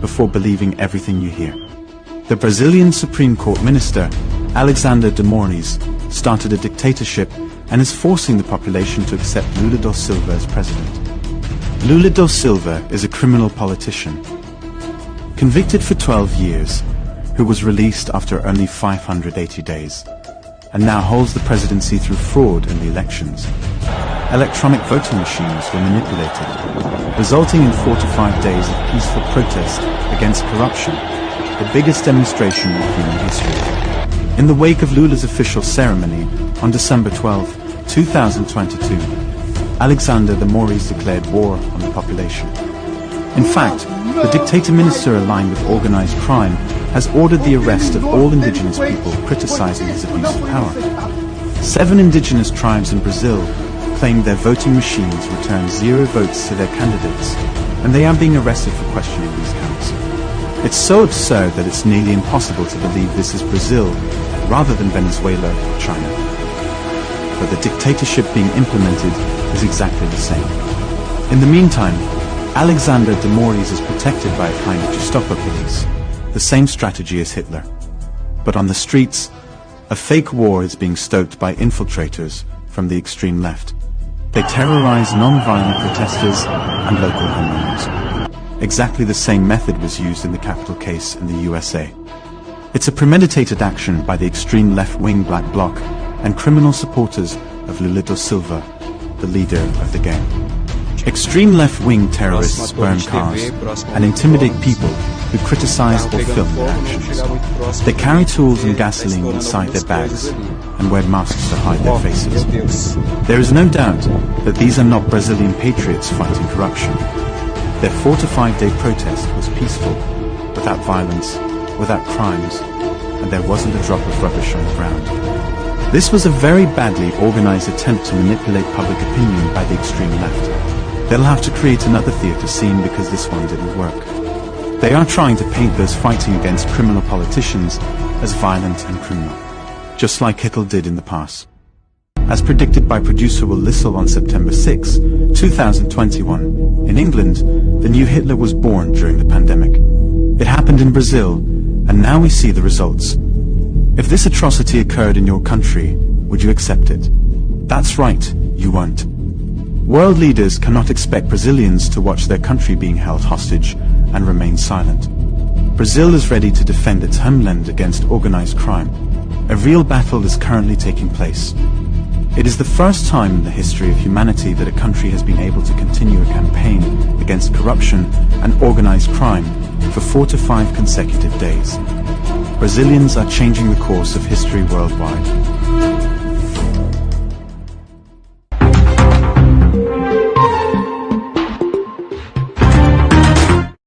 before believing everything you hear. The Brazilian Supreme Court minister, Alexander de Moraes, started a dictatorship and is forcing the population to accept Lula da Silva as president. Lula da Silva is a criminal politician, convicted for 12 years, who was released after only 580 days, and now holds the presidency through fraud in the elections. Electronic voting machines were manipulated, resulting in 4 to 5 days of peaceful protest against corruption, the biggest demonstration in human history. In the wake of Lula's official ceremony on December 12, 2022, Alexander de Moraes declared war on the population. In fact, the dictator minister aligned with organized crime has ordered the arrest of all indigenous people criticizing his abuse of power. 7 indigenous tribes in Brazil claimed their voting machines returned 0 votes to their candidates, and they are being arrested for questioning these counts. It's so absurd that it's nearly impossible to believe this is Brazil rather than Venezuela or China. But the dictatorship being implemented is exactly the same. In the meantime, Alexander de Moraes is protected by a kind of Gestapo police, the same strategy as Hitler. But on the streets, a fake war is being stoked by infiltrators from the extreme left. They terrorize non-violent protesters and local homeowners. Exactly the same method was used in the Capitol case in the USA. It's a premeditated action by the extreme left-wing Black Bloc and criminal supporters of Lula da Silva, the leader of the gang. Extreme left-wing terrorists burn cars and intimidate people who criticize or film their actions. They carry tools and gasoline inside their bags and wear masks to hide their faces. There is no doubt that these are not Brazilian patriots fighting corruption. Their 4 to 5 day protest was peaceful, without violence, without crimes, and there wasn't a drop of rubbish on the ground. This was a very badly organized attempt to manipulate public opinion by the extreme left. They'll have to create another theatre scene because this one didn't work. They are trying to paint those fighting against criminal politicians as violent and criminal, just like Hitler did in the past. As predicted by producer Will Lissel on September 6, 2021, in England, the new Hitler was born during the pandemic. It happened in Brazil, and now we see the results. If this atrocity occurred in your country, would you accept it? That's right, you won't. World leaders cannot expect Brazilians to watch their country being held hostage and remain silent. Brazil is ready to defend its homeland against organized crime. A real battle is currently taking place. It is the first time in the history of humanity that a country has been able to continue a campaign against corruption and organized crime for 4 to 5 consecutive days. Brazilians are changing the course of history worldwide.